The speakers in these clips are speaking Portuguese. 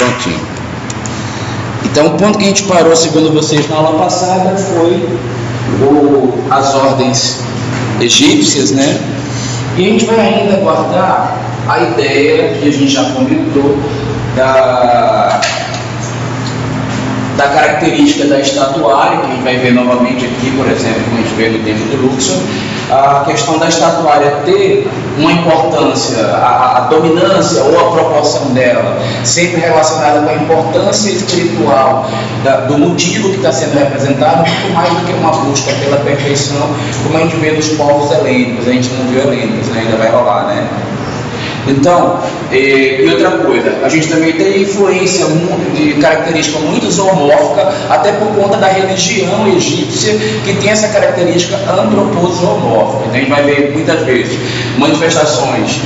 Prontinho. Então, o ponto que a gente parou, segundo vocês na aula passada, foi as ordens egípcias, né? E a gente vai ainda guardar a ideia que a gente já comentou da característica da estatuária, que a gente vai ver novamente aqui, por exemplo, como a gente vê no tempo de Luxor, a questão da estatuária ter uma importância, a dominância ou a proporção dela, sempre relacionada com a importância espiritual do motivo que está sendo representado, muito mais do que uma busca pela perfeição, como a gente vê nos povos helênicos. A gente não viu helênicos, né? Ainda vai rolar, né? Então, e outra coisa, a gente também tem influência de característica muito zoomórfica, até por conta da religião egípcia, que tem essa característica antropozoomórfica. A gente vai ver muitas vezes manifestações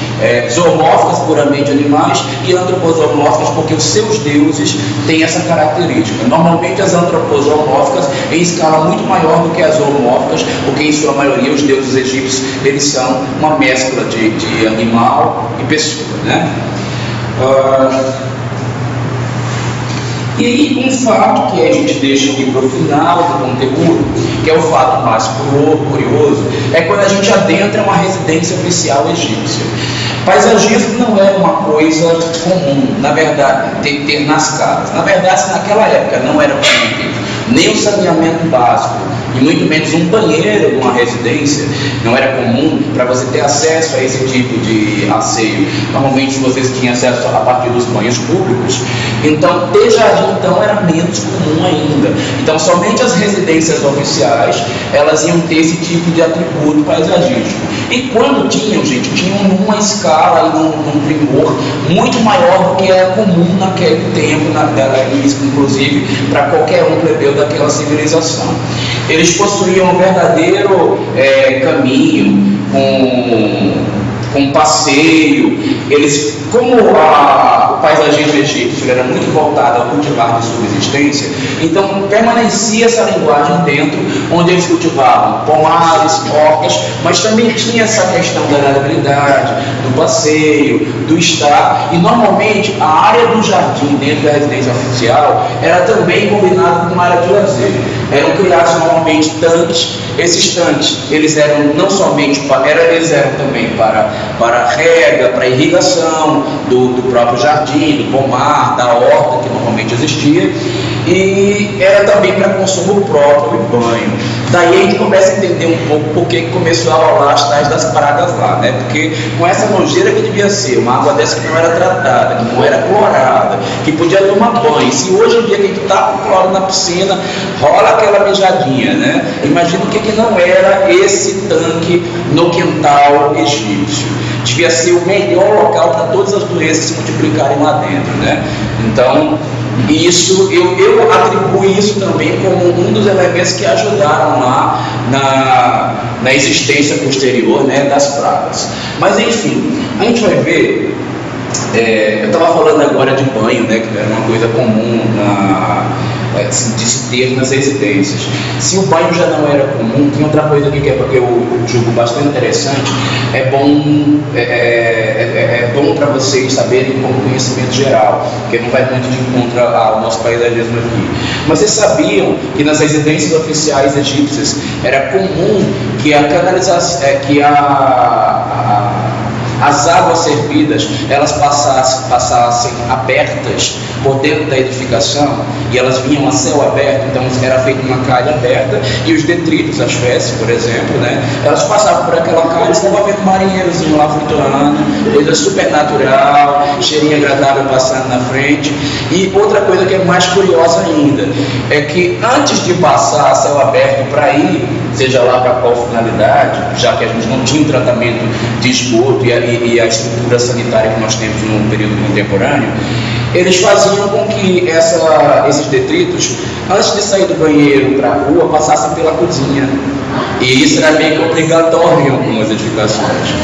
zoomórficas, puramente animais, e antropozoomórficas, porque os seus deuses têm essa característica. Normalmente as antropozoomórficas em escala muito maior do que as zoomórficas, porque em sua maioria os deuses egípcios eles são uma mescla de animal e pessoa, né? E aí um fato que a gente deixa aqui para o final do conteúdo, que é o fato mais curioso, é quando a gente adentra uma residência oficial egípcia. Paisagismo não era uma coisa comum, na verdade, ter nas casas. Na verdade, naquela época não era comum nem o saneamento básico, e muito menos um banheiro numa residência. Não era comum para você ter acesso a esse tipo de asseio. Normalmente vocês tinham acesso a partir dos banhos públicos. Então, ter jardim então era menos comum ainda. Então, somente as residências oficiais elas iam ter esse tipo de atributo paisagístico. E quando tinham, gente, tinham numa escala e num primor muito maior do que era comum naquele tempo, inclusive para qualquer um plebeu daquela civilização. Eles possuíam um verdadeiro caminho com passeio. Eles, como o paisagismo egípcio era muito voltado ao cultivar de subsistência, então permanecia essa linguagem dentro, onde eles cultivavam pomares, hortas, mas também tinha essa questão da agradabilidade, do passeio, do estar, e normalmente a área do jardim dentro da residência oficial era também combinada com uma área de lazer. Eram criados normalmente tanques. Esses tanques, eles eram não somente eles eram também para rega, para irrigação do próprio jardim, do pomar, da horta que normalmente existia, e era também para consumo próprio e banho. Daí a gente começa a entender um pouco por que começou a rolar as tais das pragas lá, né? Porque com essa nojeira que devia ser, uma água dessa que não era tratada, que não era clorada, que podia tomar banho. Se hoje em dia que a gente está com cloro na piscina, rola aquela mijadinha, né? Imagina o que não era esse tanque no quintal egípcio. Devia ser o melhor local para todas as doenças se multiplicarem lá dentro, né? Então, isso, eu atribuo isso também como um dos elementos que ajudaram lá na existência posterior, né, das pragas. Mas enfim, a gente vai ver, eu estava falando agora de banho, né, que era uma coisa comum de se ter nas residências. Se o banho já não era comum, tem outra coisa aqui que eu julgo bastante interessante. É bom para vocês saberem como conhecimento geral, porque não vai muito de encontro ao nosso paisagismo aqui. Mas vocês sabiam que nas residências oficiais egípcias era comum que a canalização, as águas servidas elas passassem abertas por dentro da edificação, e elas vinham a céu aberto. Então era feita uma calha aberta, e os detritos, as fezes, por exemplo, né, elas passavam por aquela calha e estavam vendo marinheirozinho lá flutuando, coisa super natural, cheirinho agradável passando na frente. E outra coisa que é mais curiosa ainda é que antes de passar a céu aberto para ir, seja lá para qual finalidade, já que a gente não tinha um tratamento de esgoto e a estrutura sanitária que nós temos no período contemporâneo, eles faziam com que esses detritos, antes de sair do banheiro para a rua, passassem pela cozinha. E isso era meio que obrigatório em algumas edificações.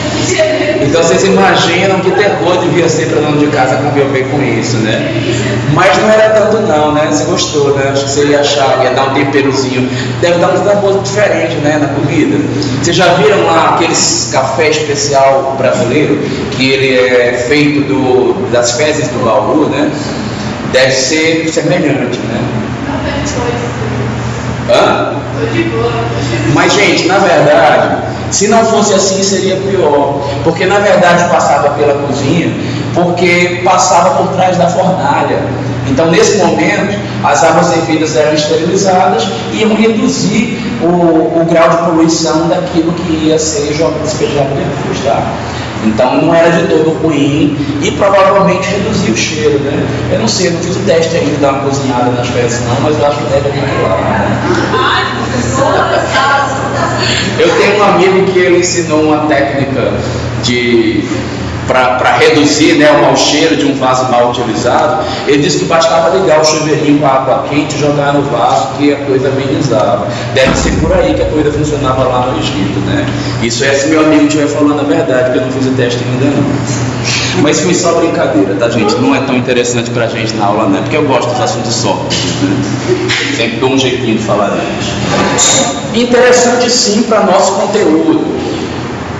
Então vocês imaginam que terror devia ser para dono de casa conviver com isso, né? Mas não era tanto não, né? Você gostou, né? Acho que você ia achar, ia dar um temperozinho. Deve dar um sabor diferente, né, na comida. Vocês já viram lá aqueles café especial brasileiro, que ele é feito das fezes do baú, né? Deve ser semelhante, né? Hã? Mas, gente, na verdade, se não fosse assim, seria pior. Porque, na verdade, passava pela cozinha, porque passava por trás da fornalha. Então, nesse momento, as águas servidas eram esterilizadas e iam reduzir o grau de poluição daquilo que ia ser despejado depois, tá? Então, não era de todo ruim e provavelmente reduzia o cheiro, né? Eu não sei, eu não fiz o teste ainda de dar uma cozinhada nas peças não, mas eu acho que deve vir lá, né? Eu tenho um amigo que ele ensinou uma técnica para reduzir, né, o mau cheiro de um vaso mal utilizado. Ele disse que bastava ligar o chuveirinho com a água quente e jogar no vaso que a coisa amenizava. Deve ser por aí que a coisa funcionava lá no Egito, né? Isso é se meu amigo estiver falando a verdade, porque eu não fiz o teste ainda não. Mas foi só brincadeira, tá, gente? Não é tão interessante pra gente na aula, né? Porque eu gosto dos assuntos sórdidos, né? Sempre dou um jeitinho de falar deles. Interessante sim para nosso conteúdo.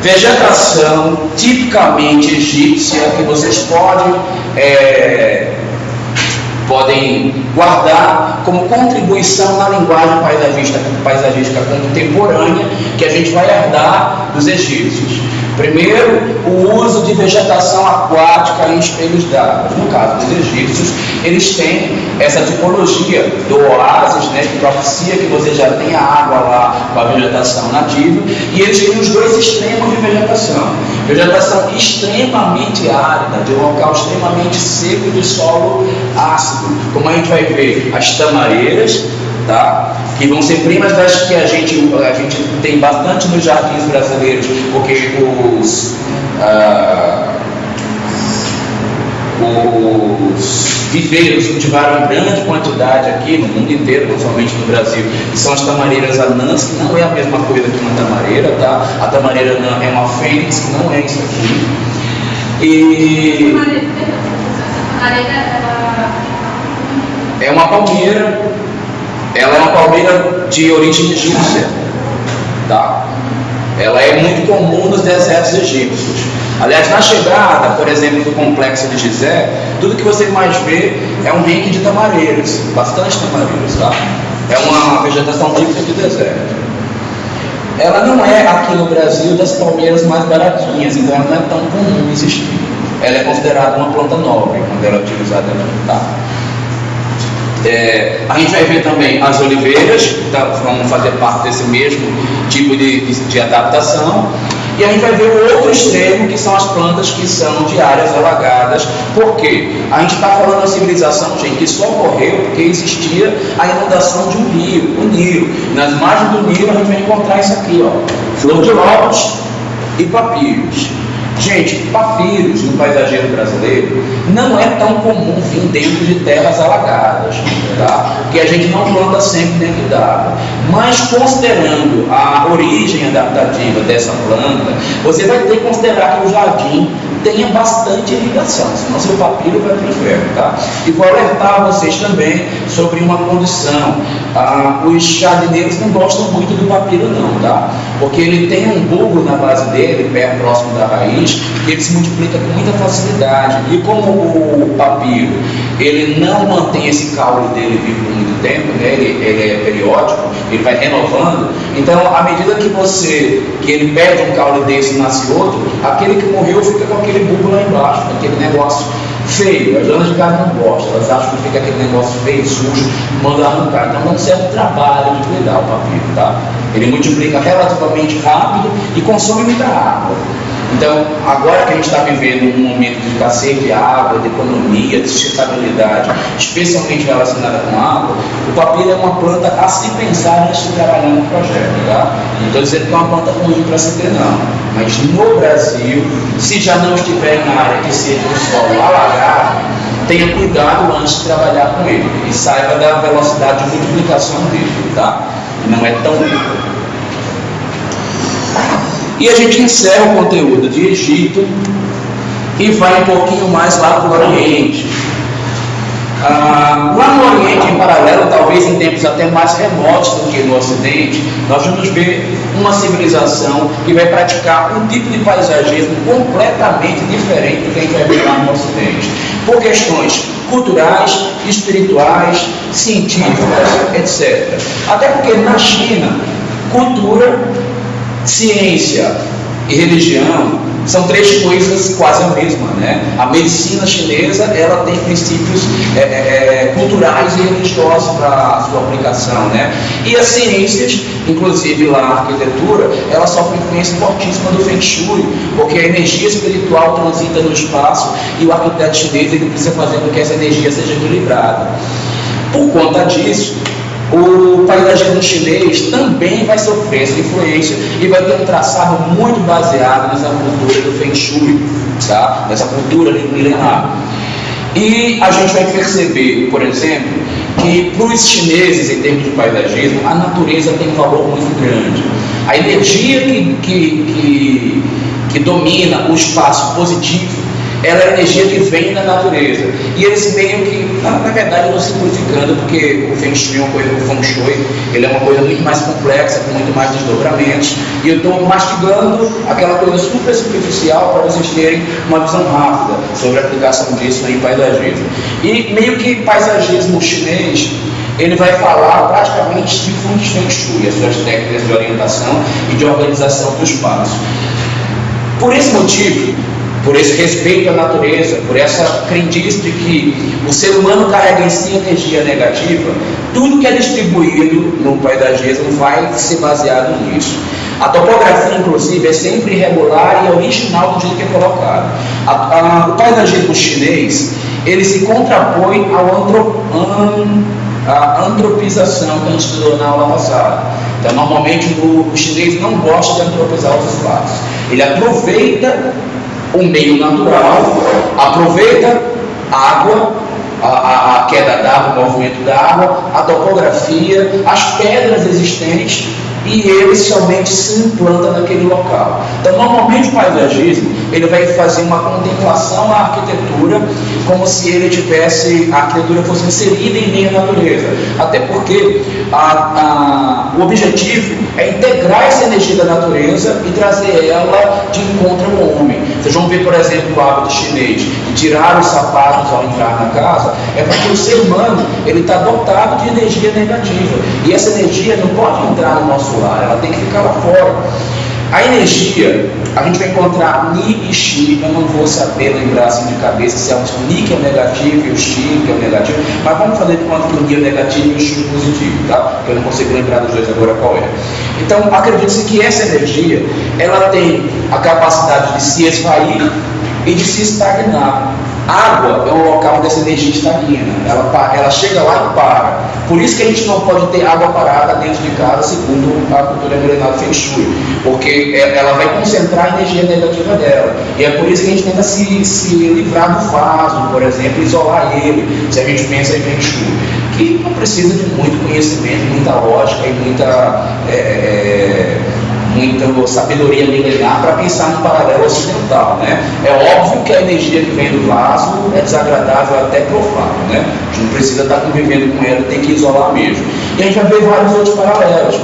Vegetação tipicamente egípcia que vocês podem guardar como contribuição na linguagem paisagística contemporânea que a gente vai herdar dos egípcios. Primeiro, o uso de vegetação aquática em espelhos d'água. No caso dos egípcios, eles têm essa tipologia do oásis, né, que propicia que você já tenha água lá com a vegetação nativa, e eles têm os dois extremos de vegetação. Vegetação extremamente árida, de um local extremamente seco de solo ácido, como a gente vai ver as tamareiras, tá? Que vão ser primas das que a gente tem bastante nos jardins brasileiros, porque os viveiros cultivaram em grande quantidade aqui no mundo inteiro, principalmente no Brasil, que são as tamareiras anãs, que não é a mesma coisa que uma tamareira, tá? A tamareira anã é uma fênix, que não é isso aqui. E é uma palmeira. Ela é uma palmeira de origem egípcia, tá? Ela é muito comum nos desertos egípcios. Aliás, na chegada, por exemplo, do complexo de Gizé, tudo que você mais vê é um ringue de tamareiras, bastante tamareiras, tá? É uma vegetação típica de deserto. Ela não é aqui no Brasil das palmeiras mais baratinhas, então ela não é tão comum existir. Ela é considerada uma planta nobre quando ela é utilizada aqui, tá? A gente vai ver também as oliveiras, que vão fazer parte desse mesmo tipo de adaptação. E a gente vai ver o outro extremo, que são as plantas que são de áreas alagadas. Por quê? A gente está falando da civilização, gente, que só ocorreu porque existia a inundação de um rio, o Nilo. Nas margens do Nilo a gente vai encontrar isso aqui, ó, flor de lótus e papiros. Gente, papiros no paisageiro brasileiro não é tão comum vir dentro de terras alagadas, tá? Porque a gente não planta sempre dentro d'água. Mas considerando a origem adaptativa dessa planta, você vai ter que considerar que o jardim tenha bastante irrigação, senão seu papiro vai para o inferno, tá? E vou alertar vocês também sobre uma condição. Os jardineiros não gostam muito do papiro não, tá? Porque ele tem um bulbo na base dele, perto próximo da raiz, que ele se multiplica com muita facilidade. E como o papiro, ele não mantém esse caule dele vivo por muito tempo, né? Ele é periódico, ele vai renovando. Então, à medida que ele perde um caule desse e nasce outro, aquele que morreu fica com aquele bulbo lá embaixo, aquele negócio feio. As donas de casa não gostam, elas acham que fica aquele negócio feio, sujo, mandam arrancar. Então dá um certo trabalho de cuidar o papiro, tá? Ele multiplica relativamente rápido e consome muita água. Então, agora que a gente está vivendo um momento de escassez de água, de economia, de sustentabilidade, especialmente relacionada com água, o papiro é uma planta a se pensar antes de trabalhar no projeto, tá? Não estou dizendo que é uma planta ruim para se ter, não. Mas no Brasil, se já não estiver na área que seja um solo alagado, tenha cuidado antes de trabalhar com ele e saiba da velocidade de multiplicação dele, tá? Não é tão rico. E a gente encerra o conteúdo de Egito e vai um pouquinho mais lá para o Oriente. Lá no Oriente, em paralelo, talvez em tempos até mais remotos do que no Ocidente, nós vamos ver uma civilização que vai praticar um tipo de paisagismo completamente diferente do que a gente vai ver lá no Ocidente, por questões culturais, espirituais, científicas, etc. Até porque na China, cultura, ciência e religião são três coisas quase a mesma, né? A medicina chinesa, ela tem princípios culturais e religiosos para a sua aplicação, né? E as ciências, inclusive lá a arquitetura, ela sofre influência fortíssima do Feng Shui, porque a energia espiritual transita no espaço e o arquiteto chinês ele precisa fazer com que essa energia seja equilibrada. Por conta disso, o paisagismo chinês também vai sofrer essa influência e vai ter um traçado muito baseado nessa cultura do Feng Shui, tá? Nessa cultura milenar. E a gente vai perceber, por exemplo, que para os chineses, em termos de paisagismo, a natureza tem um valor muito grande. A energia que domina o espaço positivo, ela é a energia que vem da natureza. E eles meio que, na verdade, eu estou simplificando, porque o Feng Shui é uma coisa, o Feng Shui, ele é uma coisa muito mais complexa, com muito mais desdobramentos, e eu estou mastigando aquela coisa super superficial para vocês terem uma visão rápida sobre a aplicação disso em paisagismo. E meio que paisagismo chinês, ele vai falar praticamente de Feng Shui, as suas técnicas de orientação e de organização do espaço. Por esse motivo, por esse respeito à natureza, por essa crendice de que o ser humano carrega em si energia negativa, tudo que é distribuído no paisagismo vai ser baseado nisso. A topografia, inclusive, é sempre irregular e original do jeito que é colocado. O paisagismo chinês, ele se contrapõe à antropização que a gente estudou na aula passada. Então, normalmente, o chinês não gosta de antropizar os espaços. Ele aproveita o meio natural, aproveita a água, a queda d'água, o movimento da água, a topografia, as pedras existentes, e ele somente se implanta naquele local. Então, normalmente o paisagismo, ele vai fazer uma contemplação à arquitetura, como se ele tivesse, a arquitetura fosse inserida em meio à natureza. Até porque o objetivo é integrar essa energia da natureza e trazer ela de encontro ao homem. Vocês vão ver, por exemplo, o hábito chinês de tirar os sapatos ao entrar na casa, é porque o ser humano ele está dotado de energia negativa. E essa energia não pode entrar no nosso lar, ela tem que ficar lá fora. A energia, a gente vai encontrar Ni e Xi, eu não vou saber lembrar assim de cabeça se é o Ni que é o negativo e o Xi que é o negativo, mas vamos fazer de conta que o Ni é o negativo e o Xi é o positivo, tá? Porque eu não consigo lembrar dos dois agora qual é. Então, acredite-se que essa energia, ela tem a capacidade de se esvair e de se estagnar. Água é um local onde essa energia estagna, ela chega lá e para. Por isso que a gente não pode ter água parada dentro de casa, segundo a cultura milenar do Feng Shui, porque ela vai concentrar a energia negativa dela. E é por isso que a gente tenta se livrar do vaso, por exemplo, isolar ele, se a gente pensa em Feng Shui, que não precisa de muito conhecimento, muita lógica e muita sabedoria milenar para pensar no paralelo ocidental, né? É óbvio que a energia que vem do vaso é desagradável até profano, né? A gente não precisa estar convivendo com ela, tem que isolar mesmo. E a gente vai ver vários outros paralelos.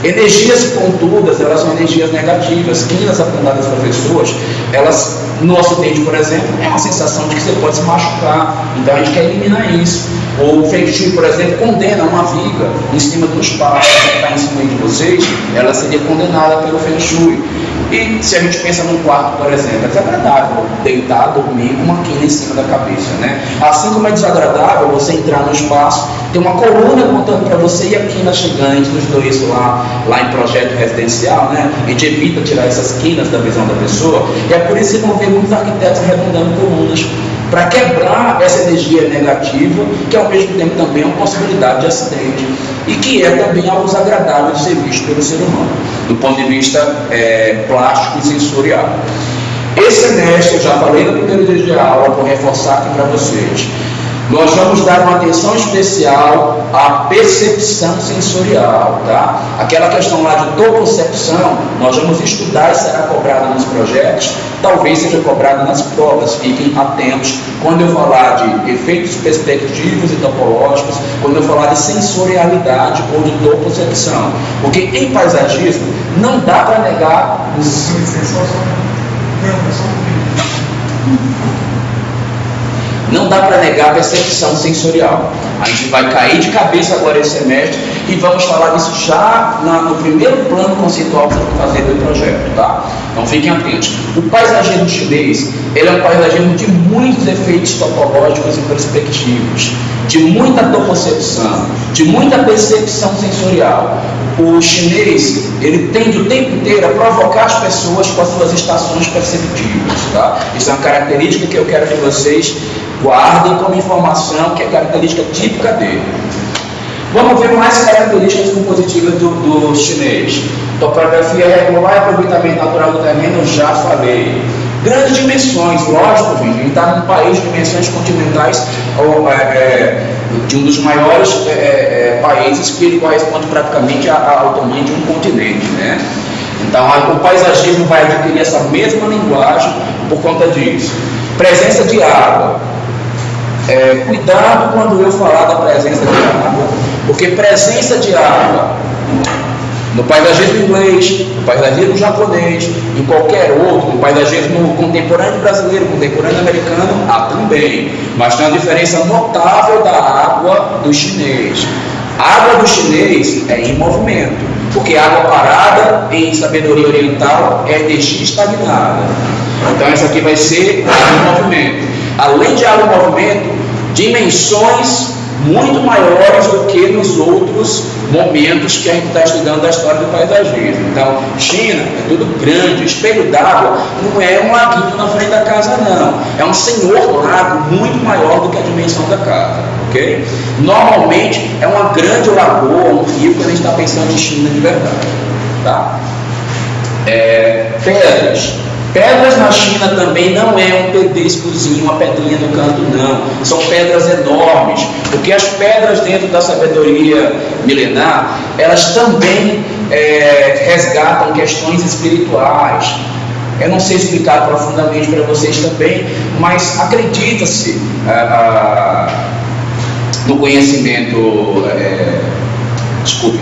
Energias pontudas, elas são energias negativas. Quinas apontadas para pessoas, elas, no Ocidente, por exemplo, é uma sensação de que você pode se machucar. Então a gente quer eliminar isso. O Feng Shui, por exemplo, condena uma viga em cima do espaço que está em cima de vocês, ela seria condenada pelo Feng Shui. E se a gente pensa num quarto, por exemplo, é desagradável deitar, dormir com uma quina em cima da cabeça, né? Assim como é desagradável você entrar no espaço, ter uma coluna contando para você e a quina chegante, os dois lá em projeto residencial, né? A gente evita tirar essas quinas da visão da pessoa, e é por isso que vão ver muitos arquitetos arredondando colunas, para quebrar essa energia negativa, que ao mesmo tempo também é uma possibilidade de acidente, e que é também algo desagradável de ser visto pelo ser humano, do ponto de vista plástico e sensorial. Esse semestre, eu já falei no primeiro dia de aula, vou reforçar aqui para vocês, Nós vamos dar uma atenção especial à percepção sensorial, tá? Aquela questão lá de topocepção, nós vamos estudar e será cobrada nos projetos, talvez seja cobrada nas provas, fiquem atentos quando eu falar de efeitos perspectivos e topológicos, quando eu falar de sensorialidade ou de topocepção, porque em paisagismo não dá para negar os... Não dá para negar a percepção sensorial. A gente vai cair de cabeça agora esse semestre e vamos falar disso já no primeiro plano conceitual que eu vou fazer do projeto, tá? Então fiquem atentos. O paisagismo chinês, ele é um paisagismo de muitos efeitos topológicos e perspectivos, de muita topocepção, de muita percepção sensorial. O chinês, ele tende o tempo inteiro a provocar as pessoas com as suas estações perceptivas, tá? Isso é uma característica que eu quero que vocês guardem como informação, que é característica típica dele. Vamos ver mais características compositivas do chinês. Topografia regular e aproveitamento natural do terreno, eu já falei. Grandes dimensões, lógico, gente, a gente está num país de dimensões continentais, de um dos maiores países que ele corresponde praticamente ao tamanho de um continente, né? Então, o paisagismo vai adquirir essa mesma linguagem por conta disso. Presença de água. Cuidado quando eu falar da presença de água, porque presença de água no paisagismo inglês, no paisagismo japonês, em qualquer outro, no paisagismo contemporâneo brasileiro, contemporâneo americano, há também, mas tem uma diferença notável da água do chinês. A água do chinês é em movimento, porque água parada em sabedoria oriental é energia estagnada. Então essa aqui vai ser água em movimento. Além de água em movimento, dimensões muito maiores do que nos outros momentos que a gente está estudando da história do paisagismo. Então, China é tudo grande, o espelho d'água não é um laguinho na frente da casa, não. É um senhor lago muito maior do que a dimensão da casa, ok? Normalmente é uma grande lagoa, um rio, quando a gente está pensando em China de verdade, tá? Pedras. Pedras na China também não é um pedescozinho, uma pedrinha no canto, não. São pedras enormes, porque as pedras dentro da sabedoria milenar, elas também resgatam questões espirituais. Eu não sei explicar profundamente para vocês também, mas acredita-se no conhecimento,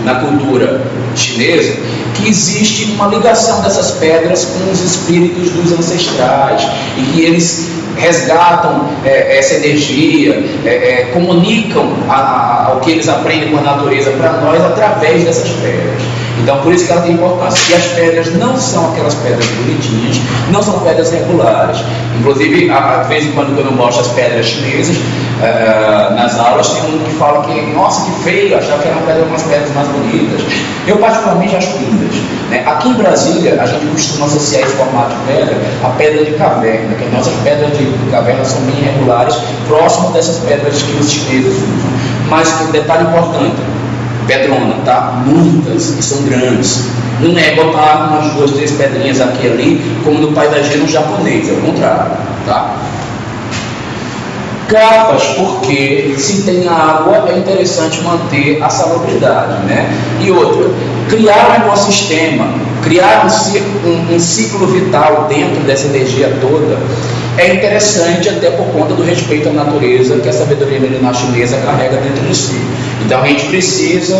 na cultura chinesa, que existe uma ligação dessas pedras com os espíritos dos ancestrais e que eles resgatam essa energia, comunicam o que eles aprendem com a natureza para nós através dessas pedras. Então, por isso que ela tem importância. E as pedras não são aquelas pedras bonitinhas, não são pedras regulares. Inclusive, às vezes, quando eu mostro as pedras chinesas nas aulas, tem um que fala que, nossa, que feio, achava que eram umas pedras mais bonitas. Eu, particularmente, acho lindas, né? Aqui em Brasília, a gente costuma associar esse formato de pedra à pedra de caverna, que as nossas pedras de caverna são bem irregulares, próximo dessas pedras que os chineses usam. Mas, um detalhe importante, pedrona, tá? Muitas, e são grandes. Não é botar umas 2, 3 pedrinhas aqui e ali, como no paisagismo japonês, é o contrário, tá? Capas, porque se tem água é interessante manter a salubridade, né? E outra, criar um ecossistema, criar um ciclo vital dentro dessa energia toda é interessante até por conta do respeito à natureza que a sabedoria milenar chinesa carrega dentro de si. Então a gente precisa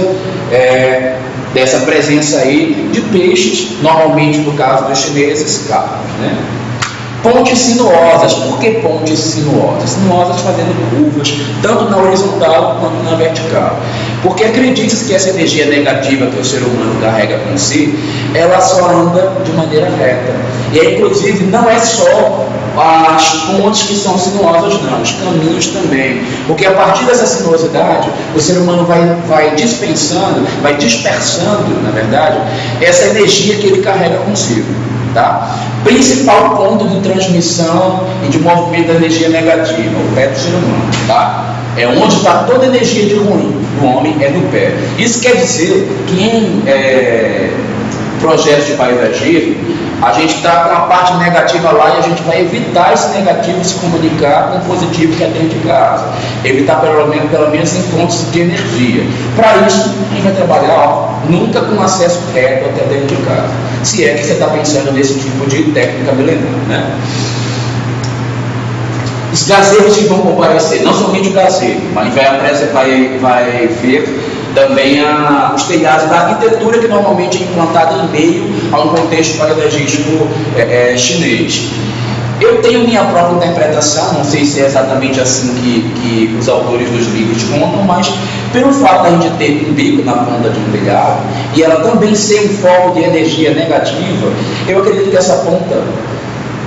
dessa presença aí de peixes, normalmente no caso dos chineses, carpas, né? Pontes sinuosas. Por que pontes sinuosas? Sinuosas fazendo curvas, tanto na horizontal quanto na vertical. Porque acredite-se que essa energia negativa que o ser humano carrega com si, ela só anda de maneira reta. E aí, inclusive, não é só as pontes que são sinuosas, não, os caminhos também. Porque a partir dessa sinuosidade, o ser humano vai dispersando, na verdade, essa energia que ele carrega consigo. Tá? Principal ponto de transmissão e de movimento da energia negativa, o pé do ser humano, tá? É onde está toda a energia de ruim do homem, é no pé. Isso quer dizer que em projetos de paisagismo, A gente está com a parte negativa lá e a gente vai evitar esse negativo se comunicar com o positivo que é dentro de casa. Evitar pelo menos encontros de energia. Para isso, a gente vai trabalhar nunca com acesso reto até dentro de casa. Se é que você está pensando nesse tipo de técnica milenar, né? Os gazebos que vão comparecer, não somente o gazebo, mas vai ver também os telhados da arquitetura que normalmente é implantada em meio a um contexto paisagístico chinês. Eu tenho minha própria interpretação, não sei se é exatamente assim que os autores dos livros contam, mas pelo fato da gente ter um bico na ponta de um telhado e ela também ser um foco de energia negativa, eu acredito que essa ponta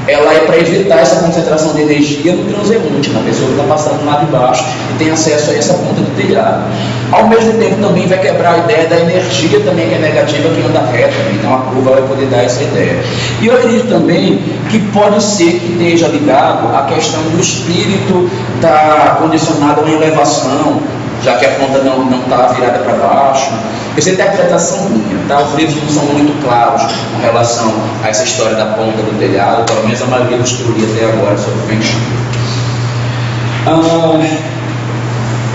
ela é para evitar essa concentração de energia no transeunte, na pessoa que está passando lá de baixo e tem acesso a essa ponta do telhado. Ao mesmo tempo também vai quebrar a ideia da energia também que é negativa que anda reta, então a curva vai poder dar essa ideia. E eu acredito também que pode ser que esteja ligado à questão do espírito estar condicionado a uma elevação, já que a ponta não está virada para baixo. Essa é a interpretação minha, tá? Os livros não são muito claros com relação a essa história da ponta do telhado, pelo menos a maioria dos que eu li até agora sobre Feng Shui.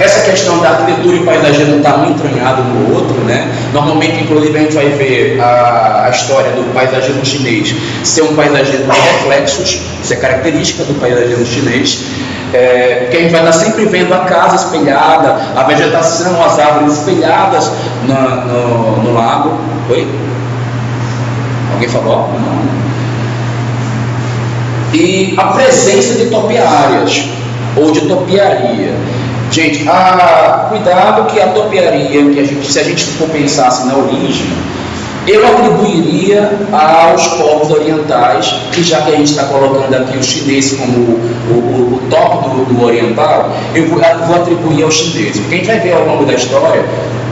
Essa questão da arquitetura e paisagismo está muito entranhado no outro, né? Normalmente, inclusive, a gente vai ver a história do paisagismo chinês ser um paisagismo de reflexos, isso é característica do paisagismo chinês, porque a gente vai estar sempre vendo a casa espelhada, a vegetação, as árvores espelhadas no lago. Oi? Alguém falou? Não. E a presença de topiárias ou de topiaria. Gente, cuidado que a topiaria, se a gente for pensar assim na origem, eu atribuiria aos povos orientais, que já que a gente está colocando aqui o chinês como o top do oriental, eu vou atribuir aos chineses. Porque a gente vai ver ao longo da história,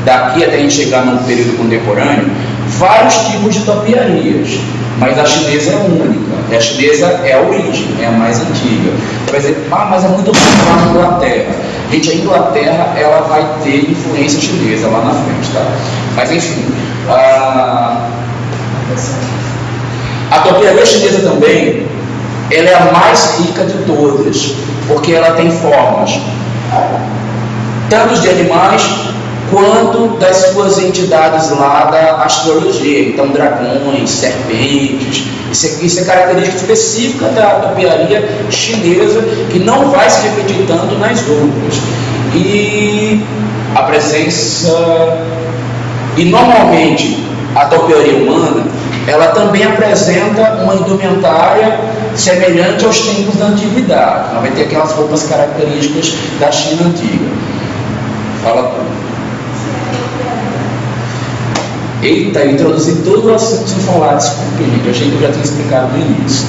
daqui até a gente chegar no período contemporâneo, vários tipos de topiarias, mas a chinesa é única. A chinesa é a origem, é a mais antiga. Vai dizer, mas é muito popular na Inglaterra. Gente, a Inglaterra ela vai ter influência chinesa lá na frente, tá? Mas enfim, a topiaria chinesa também, ela é a mais rica de todas, porque ela tem formas tanto de animais quanto das suas entidades lá da astrologia, então dragões, serpentes. Isso é característica específica da topiaria chinesa, que não vai se repetir tanto nas outras. E a presença... E normalmente a topiaria humana, ela também apresenta uma indumentária semelhante aos tempos da antiguidade. Ela vai ter aquelas roupas características da China antiga. Fala tudo. Eita, eu introduzi todo o assunto sem falar, desculpe, gente, eu achei que eu já tinha explicado no início.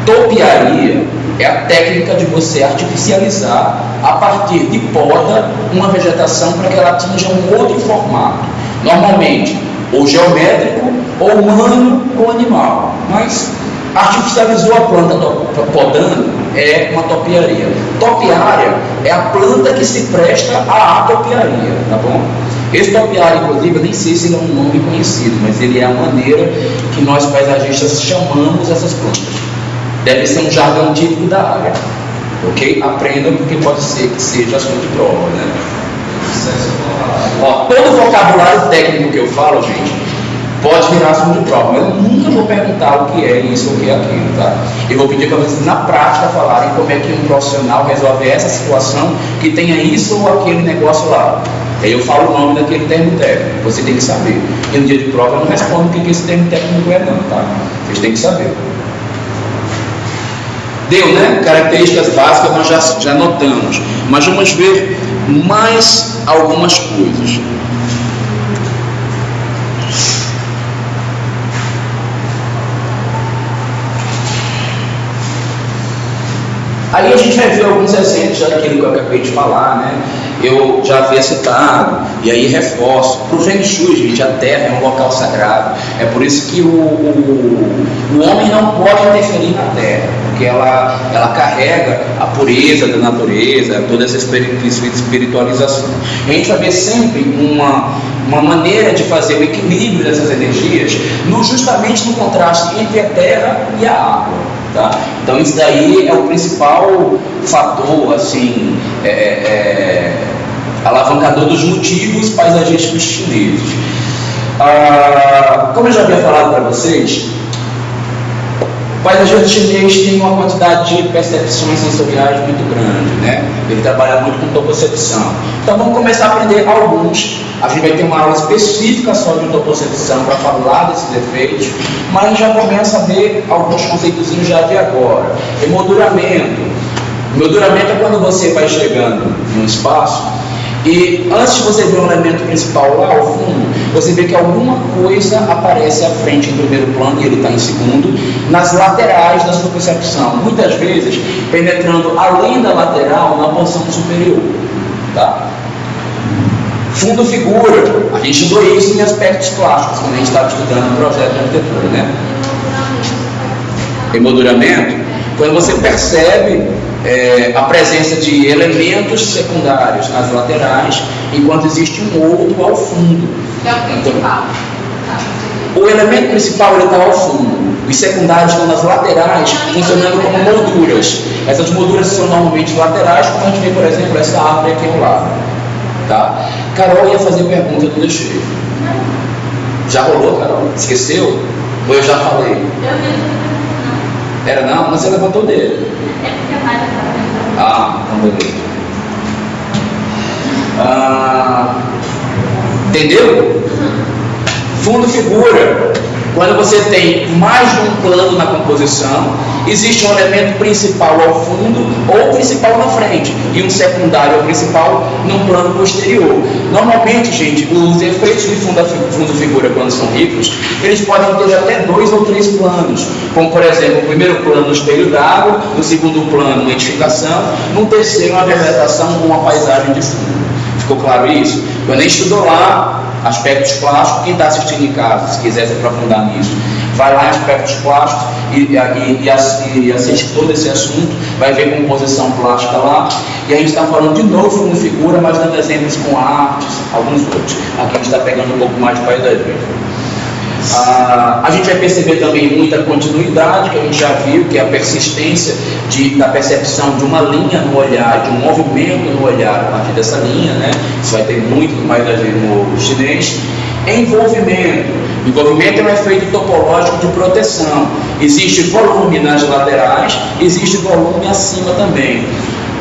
Topiaria é a técnica de você artificializar a partir de poda uma vegetação para que ela atinja um outro formato, normalmente ou geométrico ou humano ou animal, mas artificializou a planta podando é uma topiaria. Topiária é a planta que se presta à topiaria, tá bom? Esse topiário, inclusive, eu nem sei se ele é um nome conhecido, mas ele é a maneira que nós paisagistas chamamos essas plantas. Deve ser um jargão típico da área, ok? Aprendam, porque pode ser que seja assunto de prova, né? Todo vocabulário técnico que eu falo, gente, pode virar assunto de prova, mas eu nunca vou perguntar o que é isso ou o que é aquilo, tá? Eu vou pedir para vocês, na prática, falarem como é que um profissional resolve essa situação que tenha isso ou aquele negócio lá. Aí eu falo o nome daquele termo técnico, você tem que saber. E no dia de prova eu não respondo o que esse termo técnico é não, tá? Vocês têm que saber. Deu, né? Características básicas nós já notamos, mas vamos ver mais algumas coisas. Aí a gente vai ver alguns exemplos daquilo que eu acabei de falar, né? eu já havia citado, e aí reforço, para o Feng Shui, gente, a terra é um local sagrado, é por isso que o homem não pode interferir na terra, porque ela carrega a pureza da natureza, toda essa espiritualização. E a gente vai ver sempre uma maneira de fazer o equilíbrio dessas energias, justamente no contraste entre a terra e a água. Tá? Então isso daí é o principal fator, assim, alavancador dos motivos paisagísticos chineses. Como eu já havia falado para vocês, o paisagismo chinês tem uma quantidade de percepções sensoriais muito grande, né? Ele trabalha muito com topocepção. Então vamos começar a aprender alguns. A gente vai ter uma aula específica só de topocepção para falar desses efeitos, mas a gente já começa a ver alguns conceitozinhos já de agora. Emolduramento. Emolduramento é quando você vai chegando num espaço e antes de você ver o elemento principal lá ao fundo, você vê que alguma coisa aparece à frente em primeiro plano e ele está em segundo, nas laterais da sua percepção, muitas vezes penetrando além da lateral na porção superior. Tá? Fundo figura, a gente estudou isso em aspectos plásticos quando a gente estava estudando o projeto de arquitetura, né? Emolduramento, quando você percebe a presença de elementos secundários nas laterais, enquanto existe um outro ao fundo. Que é o principal. O elemento principal está ao fundo. Os secundários estão nas laterais, funcionando como molduras. Essas molduras são normalmente laterais, como a gente vê, por exemplo, essa árvore aqui ao lado. Tá? Carol ia fazer pergunta, eu não deixei. Já rolou, Carol? Esqueceu? Ou eu já falei? Era não? Mas você levantou o dedo. Então beleza. Entendeu? Fundo figura. Quando você tem mais de um plano na composição, existe um elemento principal ao fundo ou principal na frente e um secundário ao principal num plano posterior. Normalmente, gente, os efeitos de fundo figura, quando são ricos, eles podem ter até 2 ou 3 planos, como por exemplo, o primeiro plano no espelho d'água, no segundo plano uma edificação, no terceiro uma vegetação com uma paisagem de fundo. Ficou claro isso? Quando a gente estudou lá aspectos plásticos, quem está assistindo em casa, se quiser se aprofundar nisso, vai lá em aspectos plásticos e assiste todo esse assunto, vai ver composição plástica lá, e a gente está falando de novo fundo figura, mas dando exemplos com artes, alguns outros. Aqui a gente está pegando um pouco mais de paisagismo. A gente vai perceber também muita continuidade, que a gente já viu, que é a persistência da percepção de uma linha no olhar, de um movimento no olhar a partir dessa linha, né? Isso vai ter muito no paisagismo chinês. Envolvimento. Envolvimento é um efeito topológico de proteção. Existe volume nas laterais, existe volume acima também.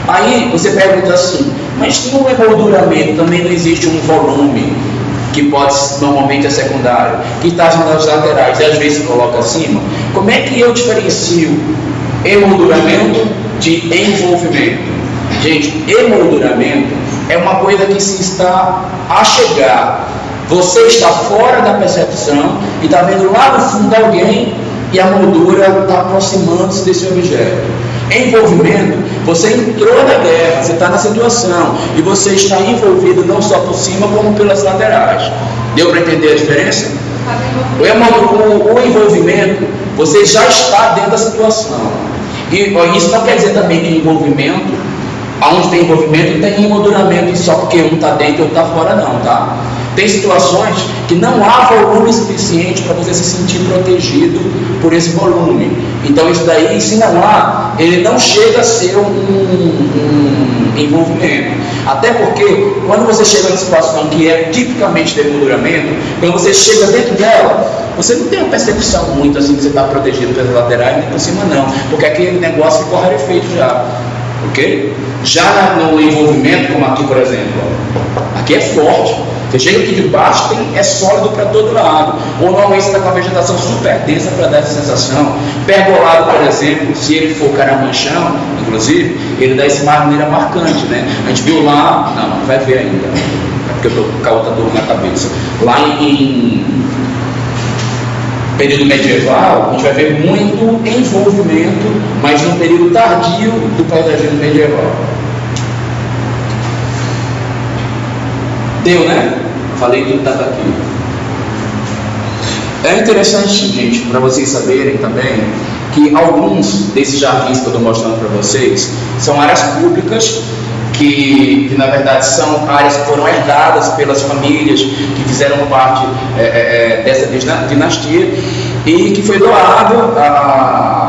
Aí você pergunta assim, mas tem um emolduramento, também não existe um volume, que normalmente é secundário, que está nas laterais e às vezes se coloca acima? Como é que eu diferencio emolduramento de envolvimento? Gente, emolduramento é uma coisa que se está a chegar. Você está fora da percepção e está vendo lá no fundo alguém e a moldura está aproximando-se desse objeto. Envolvimento, você entrou na guerra, você está na situação e você está envolvido não só por cima como pelas laterais. Deu para entender a diferença? O envolvimento, você já está dentro da situação. E isso não quer dizer também que envolvimento, aonde tem envolvimento, tem emolduramento só porque um está dentro e outro está fora, não, tá? Tem situações que não há volume suficiente para você se sentir protegido por esse volume. Então isso daí, se não há, ele não chega a ser um envolvimento. Até porque, quando você chega numa situação que é tipicamente de emolduramento, quando você chega dentro dela, você não tem uma percepção muito assim que você está protegido pelas laterais nem por cima não, porque aquele negócio ficou rarefeito já. Ok? Já no envolvimento, como aqui por exemplo, aqui é forte. Você chega aqui de baixo, é sólido para todo lado. Ou normalmente você está com a vegetação super densa para dar essa sensação. Pergolado, por exemplo, se ele for caramanchão, inclusive, ele dá isso de maneira marcante, né? A gente viu lá, não vai ver ainda, é porque eu estou com a outra dor na cabeça. Lá em período medieval, a gente vai ver muito envolvimento, mas num período tardio do paisagismo medieval. Deu, né? Falei tudo tá aqui. É interessante, gente, para vocês saberem também, que alguns desses jardins que eu estou mostrando para vocês são áreas públicas que na verdade são áreas que foram herdadas pelas famílias que fizeram parte dessa dinastia e que foi doado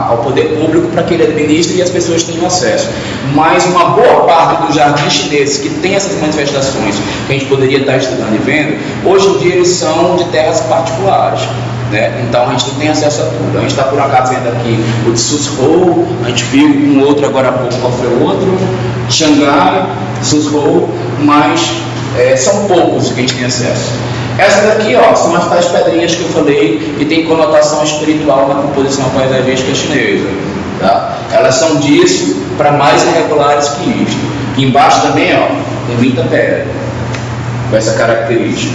ao poder público para que ele administre e as pessoas tenham acesso. Mas uma boa parte dos jardins chineses que tem essas manifestações que a gente poderia estar estudando e vendo, hoje em dia eles são de terras particulares. Né? Então a gente não tem acesso a tudo. A gente está por acaso vendo aqui o de Suzhou, a gente viu um outro agora há pouco, qual foi o outro? Xangai, Suzhou, mas são poucos que a gente tem acesso. Essas daqui, ó, são as tais pedrinhas que eu falei que tem conotação espiritual na composição paisagística chinesa. Tá? Elas são disso para mais irregulares que isto. Aqui embaixo também, ó, tem muita pedra com essa característica.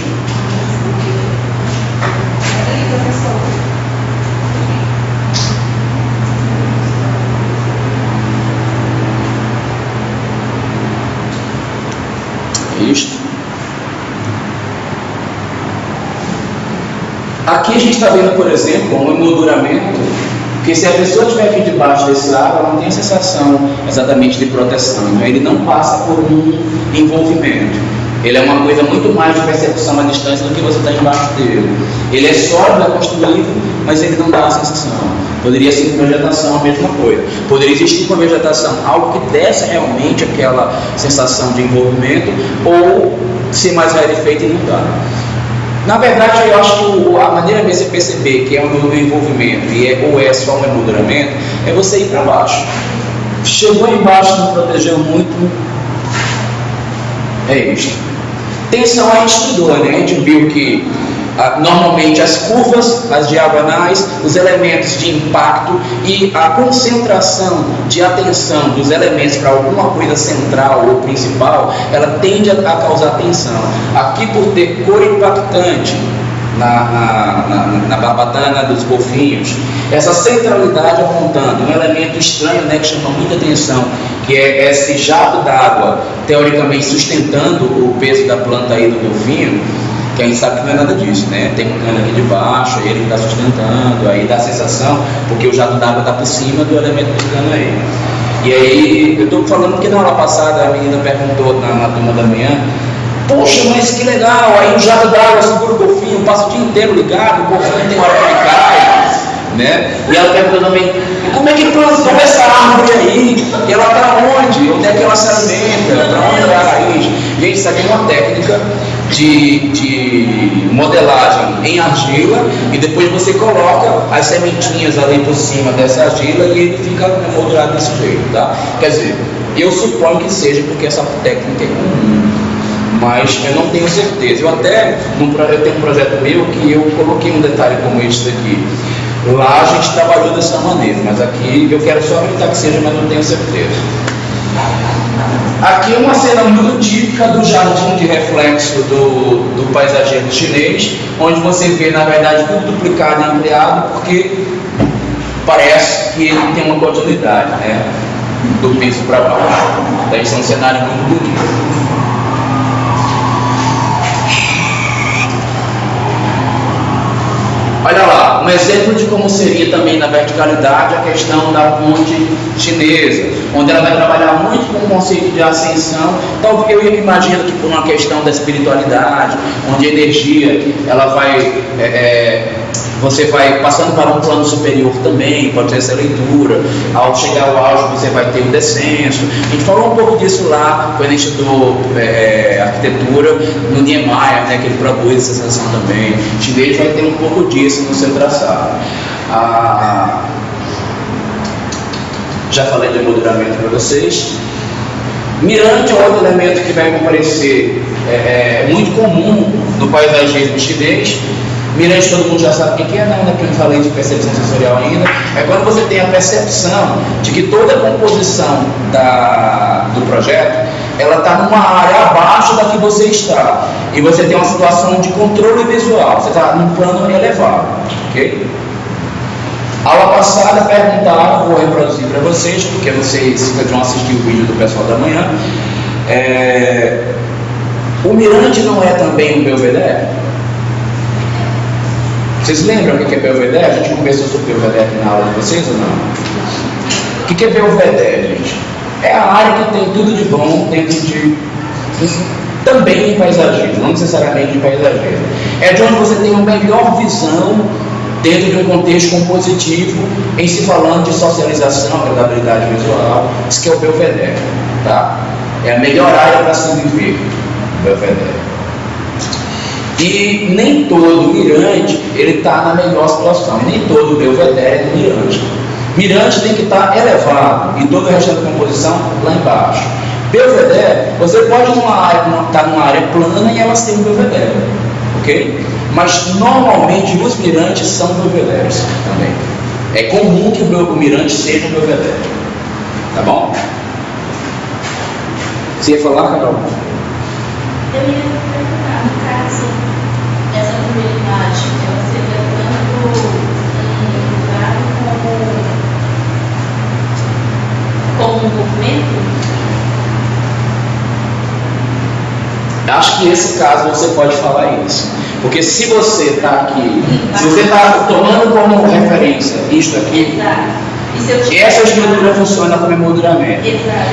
Isto. Aqui a gente está vendo, por exemplo, um emolduramento que se a pessoa estiver aqui debaixo desse água, ela não tem a sensação exatamente de proteção, né? Ele não passa por um envolvimento. Ele é uma coisa muito mais de percepção à distância do que você está embaixo dele. Ele é sólido, é construído, mas ele não dá a sensação. Poderia ser com vegetação a mesma coisa. Poderia existir com a vegetação algo que desse realmente aquela sensação de envolvimento, ou ser mais rarefeito e não dá. Na verdade, eu acho que a maneira de você perceber que é um envolvimento ou é só um emolduramento é você ir para baixo. Chegou embaixo, não protegeu muito, é isso. Tensão a gente estudou, né? A gente viu que normalmente as curvas, as diagonais, os elementos de impacto e a concentração de atenção dos elementos para alguma coisa central ou principal, ela tende a causar tensão. Aqui, por ter cor impactante na barbatana dos golfinhos, essa centralidade apontando um elemento estranho, né, que chama muita atenção, que é esse jato d'água teoricamente sustentando o peso da planta aí do golfinho, que a gente sabe que não é nada disso, né? Tem um cano aqui de baixo, ele que está sustentando, aí dá a sensação, porque o jato d'água está por cima do elemento do cano aí. E aí, eu estou falando que na aula passada a menina perguntou na turma da manhã, poxa, mas que legal, aí o jato d'água segura o golfinho, passa o dia inteiro ligado, o golfinho tem hora que ele cai, né? E ela perguntou também, como é que plantou essa árvore aí? E ela está onde? Onde é que ela se alimenta? Para onde ela é a raiz? Gente, isso aqui é uma técnica de modelagem em argila, e depois você coloca as sementinhas ali por cima dessa argila e ele fica moldurado desse jeito, tá? Quer dizer, eu suponho que seja porque essa técnica é comum, mas eu não tenho certeza. Eu tenho um projeto meu que eu coloquei um detalhe como este aqui. Lá a gente trabalhou dessa maneira, mas aqui eu quero só acreditar que seja, mas não tenho certeza. Aqui é uma cena muito típica do jardim de reflexo do paisagismo chinês, onde você vê, na verdade, tudo duplicado e ampliado, porque parece que ele tem uma continuidade, né, do piso para baixo. Daí é um cenário muito bonito. Olha lá, um exemplo de como seria também na verticalidade a questão da ponte chinesa, onde ela vai trabalhar muito com o conceito de ascensão. Então eu imagino que por uma questão da espiritualidade, onde a energia ela vai, você vai passando para um plano superior também, pode ter essa leitura. Ao chegar ao auge você vai ter um descenso. A gente falou um pouco disso lá quando a gente estudou arquitetura no Niemeyer, né, que ele produz essa sensação também. O chinês vai ter um pouco disso no seu traçado. Já falei de emolduramento para vocês. Mirante é outro elemento que vai comparecer, muito comum no paisagismo chinês. Mirante todo mundo já sabe o que é, não, daqui eu não falei de percepção sensorial ainda. É quando você tem a percepção de que toda a composição do projeto ela está numa área abaixo da que você está, e você tem uma situação de controle visual, você está num plano elevado, ok? Aula passada perguntaram, vou reproduzir para vocês, porque vocês vão assistir o vídeo do pessoal da manhã, O mirante não é também um belvedere? Vocês lembram o que é belvedere? A gente conversou sobre belvedere na aula de vocês ou não? O que é belvedere, gente? É a área que tem tudo de bom dentro de... também em paisagismo, não necessariamente em paisagismo. É de onde você tem uma melhor visão dentro de um contexto compositivo, em se falando de socialização, agradabilidade visual. Isso que é o belvedere, tá? É a melhor área para se viver, o belvedere. E nem todo mirante ele está na melhor situação, nem todo belvedere é mirante. Mirante tem que estar elevado e todo o resto da composição lá embaixo. Belvedere, você pode estar numa área plana e ela ser um belvedere, ok? Mas normalmente os mirantes são belvederes também. É comum que o mirante seja um belvedere, tá bom? Você ia falar, Carol? Eu ia perguntar, no caso, essa mobilidade, ela seria tanto em lugar como um movimento? Acho que nesse caso você pode falar isso. Porque se você está aqui, se você está tomando como referência isto aqui, essa estrutura funciona como emolduramento.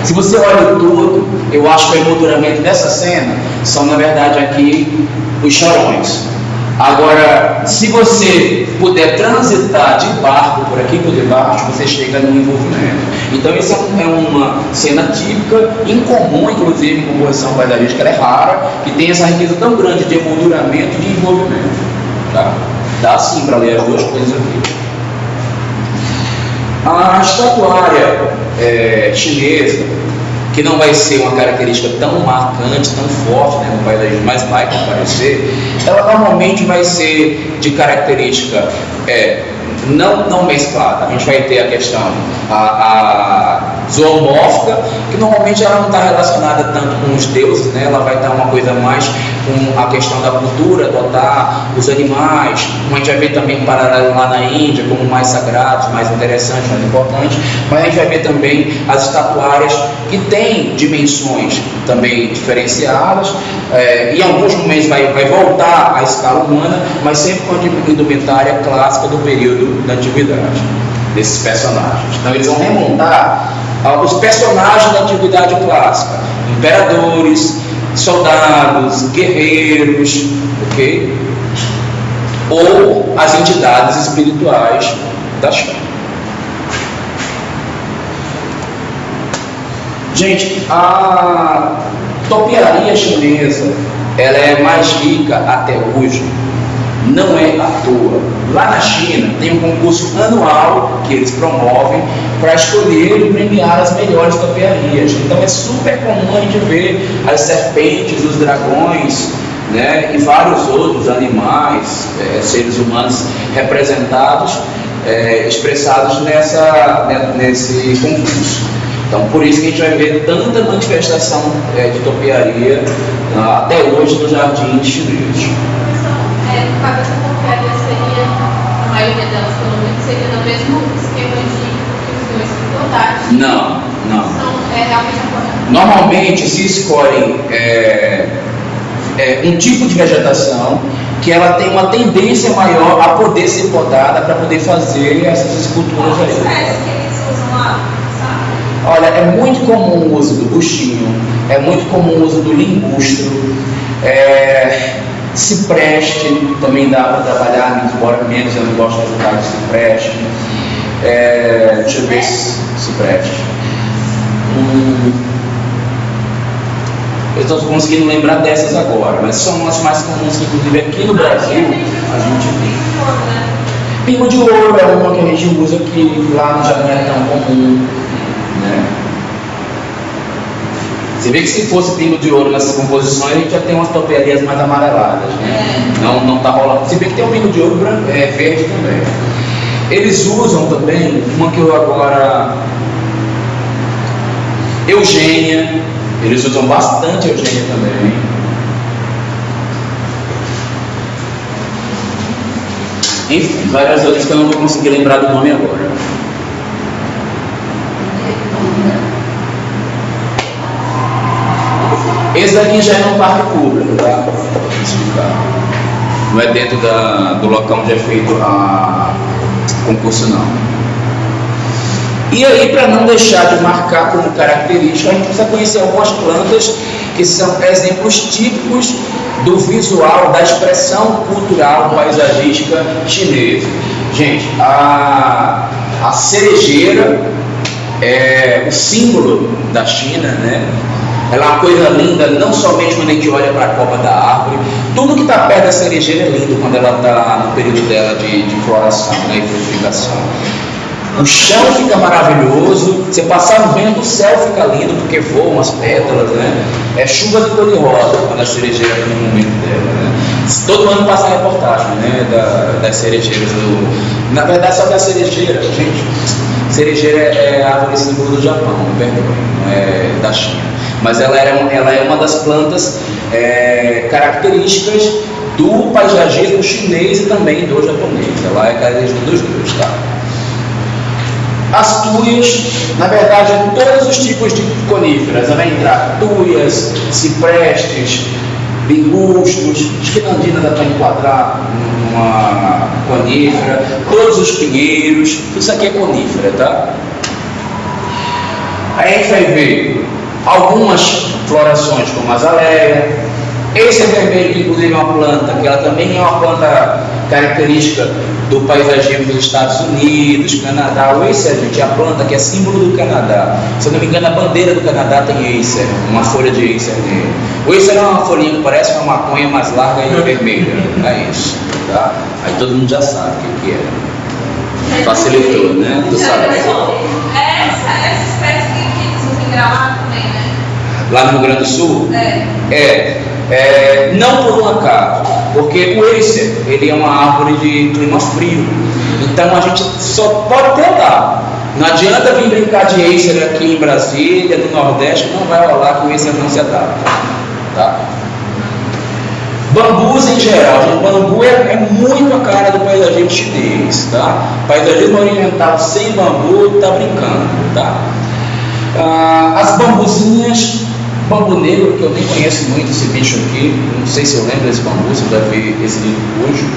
Se você olha o todo, eu acho que o emolduramento dessa cena são, na verdade, aqui os chorões. Agora, se você puder transitar de barco por aqui por debaixo, você chega no envolvimento. Então, isso é uma cena típica, incomum, inclusive, em composição paisagística, ela é rara, que tem essa riqueza tão grande de emolduramento e de envolvimento. Tá? Dá sim para ler as duas coisas aqui. A estatuária chinesa, que não vai ser uma característica tão marcante, tão forte, né, no paisagismo, mas vai comparecer, ela normalmente vai ser de característica não mesclada. A gente vai ter a questão a zoomórfica, que normalmente ela não está relacionada tanto com os deuses, né? Ela vai estar uma coisa mais com a questão da cultura, adotar os animais, como a gente vai ver também paralelo lá na Índia, como mais sagrados, mais interessantes, mais importantes, mas a gente vai ver também as estatuárias que têm dimensões também diferenciadas, em alguns momentos vai voltar à escala humana, mas sempre com a indumentária clássica do período da antiguidade, desses personagens. Então eles vão remontar aos personagens da antiguidade clássica, imperadores, soldados, guerreiros, ok? Ou as entidades espirituais da China. Gente, a topiaria chinesa, ela é mais rica até hoje. Não é à toa. Lá na China tem um concurso anual que eles promovem para escolher e premiar as melhores topiarias. Então é super comum a gente ver as serpentes, os dragões, né, e vários outros animais, seres humanos representados, expressados nesse concurso. Então, por isso que a gente vai ver tanta manifestação de topiaria até hoje no jardim chinês. No caso dessa topiaria seria, a maioria delas pelo menos, seria no mesmo esquema de os dois pilotagens? Não. São realmente Normalmente se escolhe um tipo de vegetação que ela tem uma tendência maior a poder ser podada para poder fazer essas esculturas aí. Que eles usam lá, sabe? Olha, é muito comum o uso do buchinho, é muito comum o uso do lingustro, cipreste também dá para trabalhar, embora menos eu não gosto de usar de cipreste. Deixa eu ver cipreste. Eu estou conseguindo lembrar dessas agora, mas são as mais comuns que, inclusive, aqui no Brasil a gente tem. Pingo de ouro é uma que a gente usa aqui, lá já não é tão comum, né? Você vê que se fosse pingo de ouro nessas composições, a gente já tem umas topiarias mais amareladas, né? Não está rolando. Você vê que tem um pingo de ouro branco, verde também. Eles usam também uma que eu agora... Eugênia. Eles usam bastante eugênia também. Enfim, várias outras que eu não vou conseguir lembrar do nome agora. Esse daqui já é no parque público, tá? Não é dentro do local onde é feito a concurso, não. E aí, para não deixar de marcar como característica, a gente precisa conhecer algumas plantas que são exemplos típicos do visual, da expressão cultural paisagística chinesa. Gente, a cerejeira é o símbolo da China, né? Ela é uma coisa linda, não somente quando a gente olha para a copa da árvore. Tudo que está perto da cerejeira é lindo quando ela está no período dela de floração, né, e frutificação. O chão fica maravilhoso, você passar no vento, o céu fica lindo, porque voam as pétalas, né? É chuva de cor-de-rosa quando a cerejeira está no momento dela, né? Todo ano passa a reportagem, né, das cerejeiras. Na verdade, só que a cerejeira, gente, cerejeira é a árvore símbolo do Japão, perdão, não é da China. Mas ela é uma das plantas características do paisagismo chinês e também do japonês. Ela é característica dos dois, tá? As tuias, na verdade, todos os tipos de coníferas. Ela vai entrar tuias, ciprestes, bingustos, esquinandina dá para enquadrar numa conífera, todos os pinheiros, isso aqui é conífera, tá? Aí a gente vai ver algumas florações como a azaleia. Esse é vermelho, que inclusive é uma planta, que ela também é uma planta característica do paisagismo dos Estados Unidos, Canadá. O Acer, gente, é a planta que é símbolo do Canadá. Se eu não me engano, a bandeira do Canadá tem Acer, uma folha de Acer nele. O Acer é uma folhinha que parece uma maconha mais larga e vermelha. É isso, tá? Aí todo mundo já sabe o que é. Facilitou, né? Tu sabe. Essa espécie que usa em Gramado também, né? Lá no Rio Grande do Sul? Não por um acaso, porque o Acer, ele é uma árvore de clima frio, então a gente só pode plantar. Não adianta vir brincar de Acer aqui em Brasília, no Nordeste, não vai rolar que o Acer não se adapta, tá? Bambus em geral, gente, bambu é muito a cara do paisagismo chinês, tá? Paisagismo oriental sem bambu, tá brincando, tá? As bambuzinhas, bambu negro, que eu nem conheço muito esse bicho aqui, não sei se eu lembro desse bambu, você vai ver esse livro hoje.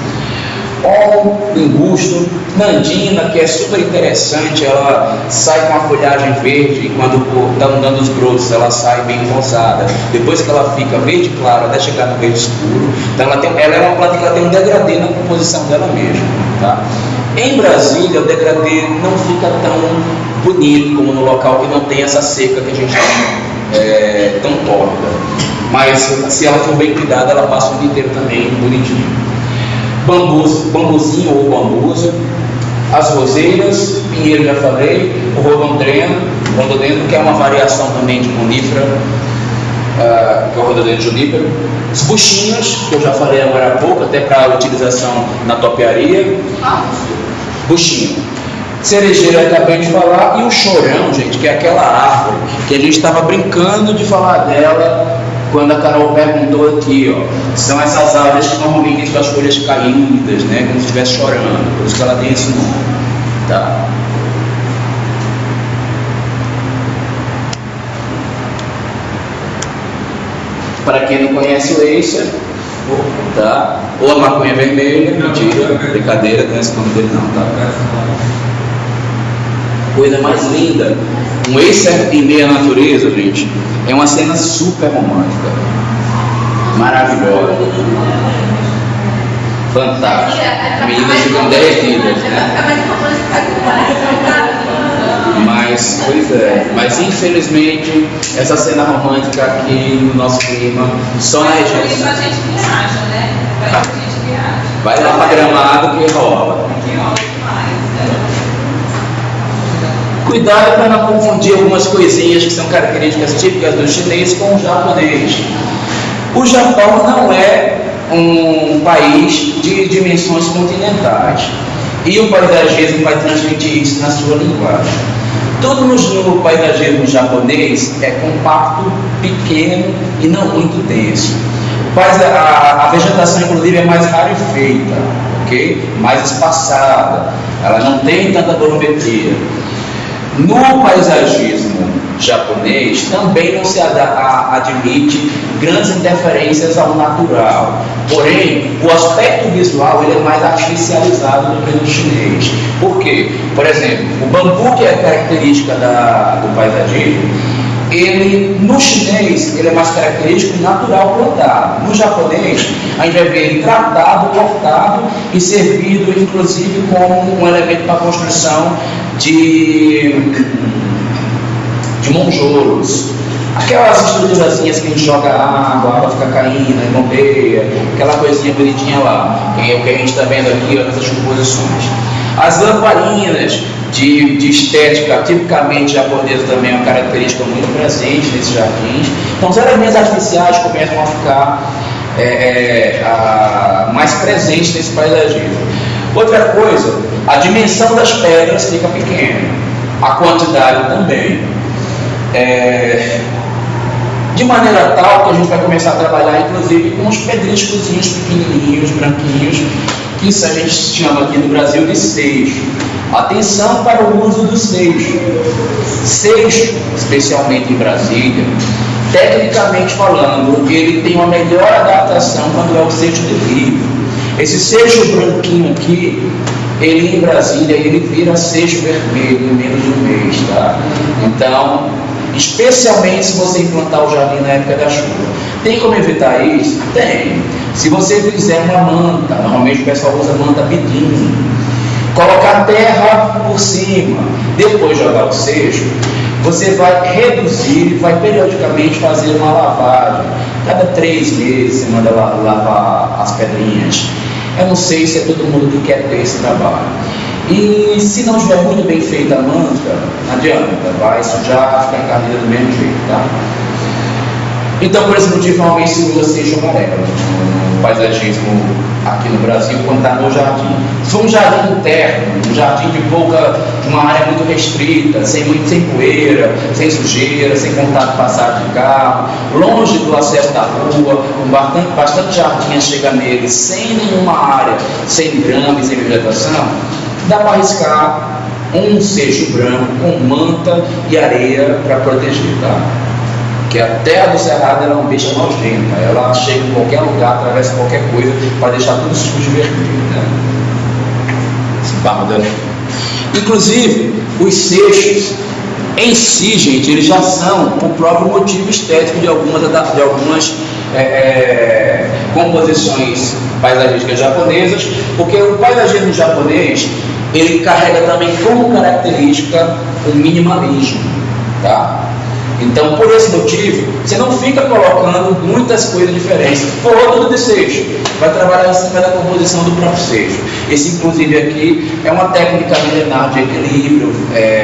Olmo, lingusto, nandina, que é super interessante, ela sai com a folhagem verde e quando está dando os brotos ela sai bem rosada. Depois que ela fica verde claro até chegar no verde escuro, então ela é uma planta que ela tem um degradê na composição dela mesma, tá? Em Brasília o degradê não fica tão bonito como no local que não tem essa seca que a gente tem tão tórrida, mas se ela for bem cuidada ela passa o dia inteiro também bonitinho. Bambuzinho ou bambuza, as roseiras, pinheiro já falei, o rododendro, que é uma variação também de conífera, que é o rododendro junípero, os buchinhos, que eu já falei agora há pouco, até para utilização na topiaria, buchinho. Cerejeira eu acabei de falar, e o chorão, gente, que é aquela árvore que a gente estava brincando de falar dela quando a Carol perguntou aqui, ó, são essas árvores que normalmente têm suas folhas caídas, né, como se estivesse chorando, por isso que ela tem esse nome, tá? Para quem não conhece o Acer, tá? Ou a maconha vermelha, mentira, brincadeira, não é esse nome dele não, tá? Coisa mais linda, um Acer em meia natureza, gente, é uma cena super romântica, maravilhosa, fantástica, meninas ficam derretidas, né? Mas infelizmente essa cena romântica aqui no nosso clima, só na região. A gente viaja, né? A gente viaja. Vai lá para Gramado que rola. Cuidado para não confundir algumas coisinhas que são características típicas do chinês com o japonês. O Japão não é um país de dimensões continentais e o paisagismo vai transmitir isso na sua linguagem. Tudo no paisagismo japonês é compacto, pequeno e não muito denso. A vegetação, inclusive, é mais rarefeita, ok? Mais espaçada, ela não tem tanta volumetria. No paisagismo japonês também não se admite grandes interferências ao natural. Porém, o aspecto visual ele é mais artificializado do que no chinês. Por quê? Por exemplo, o bambu, que é característica do paisagismo, ele, no chinês, ele é mais característico e natural plantado. No japonês, a gente vai ver ele tratado, cortado e servido, inclusive, como um elemento para a construção de monjolos. Aquelas estruturazinhas que a gente joga água, a água fica caindo, aí bombeia, aquela coisinha bonitinha lá, que é o que a gente está vendo aqui nessas composições. As lamparinas de estética tipicamente japonesa também é uma característica muito presente nesses jardins. Então os elementos artificiais começam a ficar mais presentes nesse paisagismo. Outra coisa, a dimensão das pedras fica pequena, a quantidade também. De maneira tal que a gente vai começar a trabalhar inclusive com uns pedriscozinhos pequenininhos, branquinhos, que isso a gente chama aqui no Brasil de seixo. Atenção para o uso do seixo. Seixo, especialmente em Brasília, tecnicamente falando, ele tem uma melhor adaptação quando é o seixo de vidro. Esse seixo branquinho aqui, ele em Brasília, ele vira seixo vermelho em menos de um mês, tá? Então, especialmente se você implantar o jardim na época da chuva. Tem como evitar isso? Tem. Se você fizer uma manta, normalmente o pessoal usa manta biquinho, colocar terra por cima, depois jogar o seixo, você vai reduzir e vai periodicamente fazer uma lavagem. Cada 3 meses você manda lavar as pedrinhas. Eu não sei se é todo mundo que quer ter esse trabalho. E se não estiver muito bem feita a manta, não adianta, vai sujar, ficar encarnida do mesmo jeito, tá? Então, por esse motivo, normalmente se usa seixo amarelo no paisagismo aqui no Brasil, quando está no jardim. Se for um jardim interno, um jardim de uma área muito restrita, sem poeira, sem sujeira, sem contato passado de carro, longe do acesso da rua, com bastante jardim chega nele, sem nenhuma área, sem grama e sem vegetação, dá para arriscar um seixo branco com manta e areia para proteger, tá? Porque a terra do cerrado ela é uma bicha nojenta, ela chega em qualquer lugar, atravessa qualquer coisa para deixar tudo sujo e vermelho, né? Esse barro dela. Inclusive, os seixos em si, gente, eles já são o próprio motivo estético de algumas composições paisagísticas japonesas, porque o paisagismo japonês ele carrega também como característica o minimalismo, tá? Então, por esse motivo, você não fica colocando muitas coisas diferentes. For tudo de seixo, vai trabalhar em cima da composição do próprio seixo. Esse, inclusive, aqui é uma técnica milenar de equilíbrio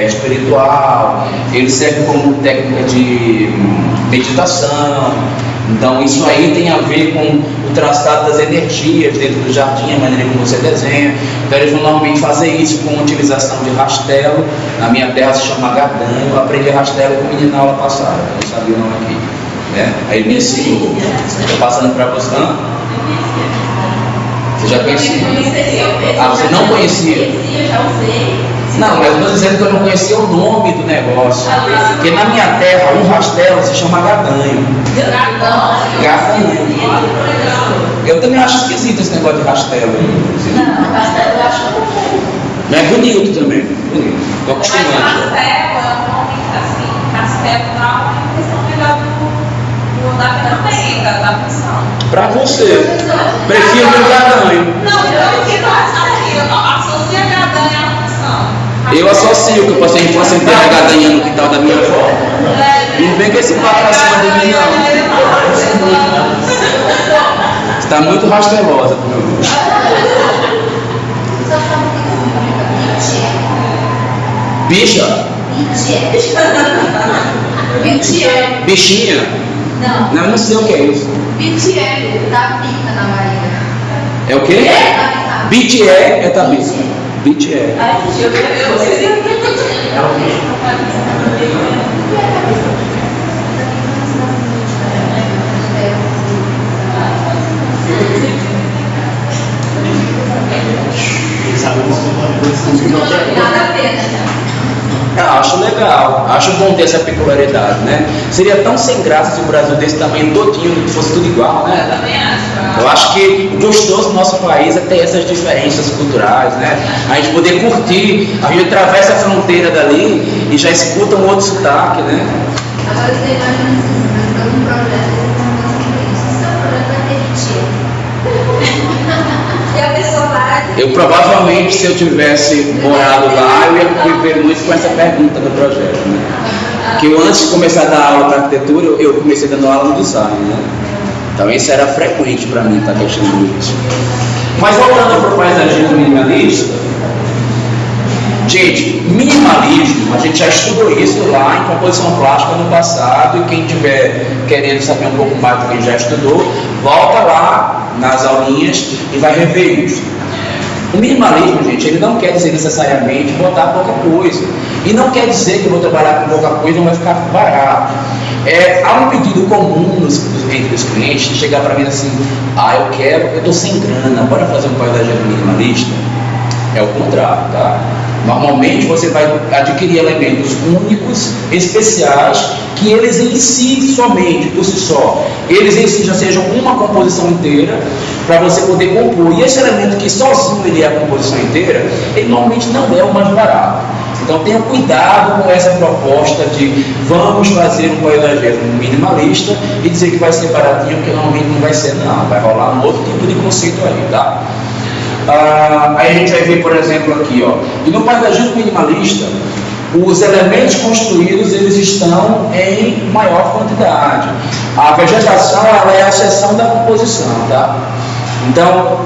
espiritual. Ele serve como técnica de meditação. Então, isso aí tem a ver com o traçado das energias dentro do jardim, a maneira como você desenha. Então, eles vão normalmente fazer isso com a utilização de rastelo. Na minha terra se chama gadanho. Eu aprendi rastelo com o menino na aula passada, eu não sabia o nome aqui, né? Aí ele me ensinou. Estou passando para você. Você já conhecia? Ah, você não conhecia? Eu já usei. Não, mas eu estou dizendo que eu não conhecia o nome do negócio. Porque na minha terra, um rastelo se chama gadanho. Gadanho. Eu também acho esquisito esse negócio de rastelo. Não, rastelo eu acho comum. É bonito também, bonito. Estou acostumado. Castelo tal, é questão melhor da função. Pra você, prefiro o gadanho. Não, eu prefiro associo a gadanha à função. Eu associo que eu passei a infância inteira gadanha no quintal da minha avó. Não vem com esse papo pra cima de mim, não. Você tá muito rastelosa pro meu gosto. Bicha? Bichinha? Não. Não sei o que é isso. Bitié, da pica na Bahia. É o quê? Bitié é tabica. Bitié. Ai, eu Eu acho legal, acho bom ter essa peculiaridade, né? Seria tão sem graça se o Brasil desse tamanho todinho fosse tudo igual, né? Eu também acho. Eu acho que o gostoso do nosso país é ter essas diferenças culturais, né? A gente poder curtir, a gente atravessa a fronteira dali e já escuta um outro sotaque, né? Agora você imagina assim, nós estamos num projeto de isso. Esse projeto vai ter mentira. E a pessoa vai. Eu provavelmente, se eu tivesse morado lá, eu ia viver muito com essa pergunta do projeto, né? Que eu, antes de começar a dar aula para arquitetura, eu comecei dando aula no design, né? Então isso era frequente para mim, tá questionando isso. Mas voltando para o paisagismo minimalista, gente, minimalismo, a gente já estudou isso lá em composição plástica no passado, e quem tiver querendo saber um pouco mais do que já estudou, volta lá nas aulinhas e vai rever isso. O minimalismo, gente, ele não quer dizer necessariamente botar pouca coisa. E não quer dizer que eu vou trabalhar com pouca coisa e não vai ficar barato. Há um pedido comum entre os clientes de chegar para mim assim: eu estou sem grana, bora fazer um paisagismo minimalista? É o contrário, tá? Normalmente você vai adquirir elementos únicos, especiais, que eles em si, somente, por si só, eles em si já sejam uma composição inteira, para você poder compor. E esse elemento que sozinho ele é a composição inteira, ele normalmente não é o mais barato. Então tenha cuidado com essa proposta de vamos fazer um paisagismo minimalista e dizer que vai ser baratinho, porque normalmente não vai ser, não. Vai rolar um outro tipo de conceito aí, tá? Aí a gente vai ver, por exemplo, aqui, ó, e no paisagismo minimalista, os elementos construídos eles estão em maior quantidade. A vegetação ela é a exceção da composição, tá? Então,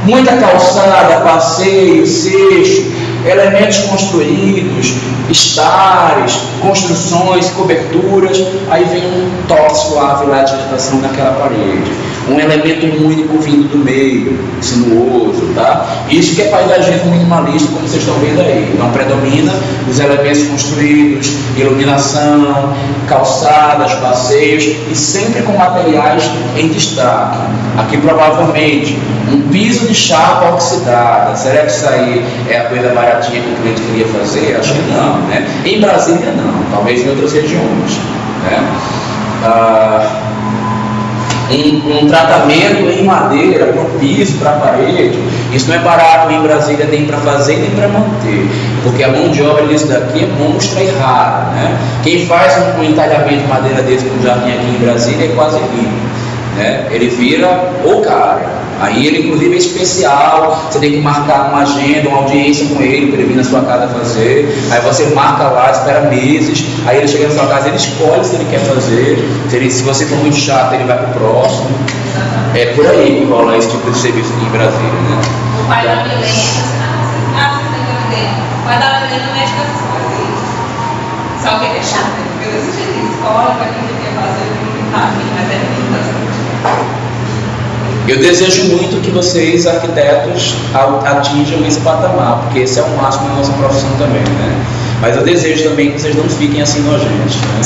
muita calçada, passeio, seixo, elementos construídos, estares, construções, coberturas, aí vem um toque suave lá de vegetação naquela parede, um elemento único vindo do meio, sinuoso, tá? Isso que é paisagismo minimalista, como vocês estão vendo aí. Então predomina os elementos construídos, iluminação, calçadas, passeios, e sempre com materiais em destaque. Aqui provavelmente um piso de chapa oxidada. Será que isso aí é a coisa baratinha que o cliente queria fazer? Acho que não, né? Em Brasília não, talvez em outras regiões, né? Um tratamento em madeira para o piso, para a parede, isso não é barato em Brasília nem para fazer nem para manter, porque a mão de obra disso daqui é monstra e rara, né? Quem faz um entalhamento de madeira desse como já tem aqui em Brasília é quase rico, né? Ele vira ou cara. Aí ele inclusive é especial, você tem que marcar uma agenda, uma audiência com ele para ele vir na sua casa fazer. Aí você marca lá, espera meses, aí ele chega na sua casa, ele escolhe se ele quer fazer. Se você for muito chato, ele vai pro próximo. É por aí que rola esse tipo de serviço aqui em Brasília, né? O pai da Milena, o pai da Milena não mexe com essas coisas. Só que ele é chato, porque eu decidi escola, para quem quer fazer, mas é lindo. Eu desejo muito que vocês, arquitetos, atinjam esse patamar, porque esse é o máximo da nossa profissão também, né? Mas eu desejo também que vocês não fiquem assim nojentos, né?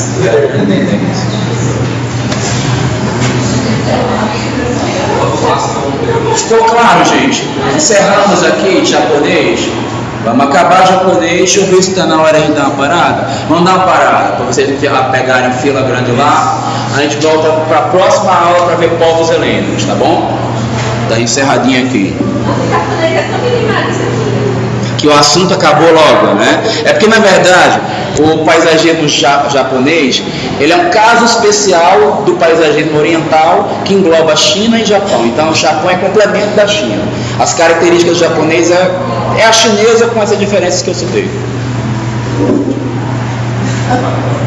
Ficou claro, gente? Encerramos aqui japonês. Vamos acabar japonês. Deixa eu ver se está na hora de dar uma parada. Vamos dar uma parada para vocês pegarem fila grande lá. A gente volta para a próxima aula para ver povos helênicos, tá bom? Tá encerradinho aqui. Que o assunto acabou logo, né? É porque na verdade o paisagismo japonês ele é um caso especial do paisagismo oriental que engloba China e Japão. Então o Japão é complemento da China. As características japonesas é a chinesa com essas diferenças que eu citei. Tá bom.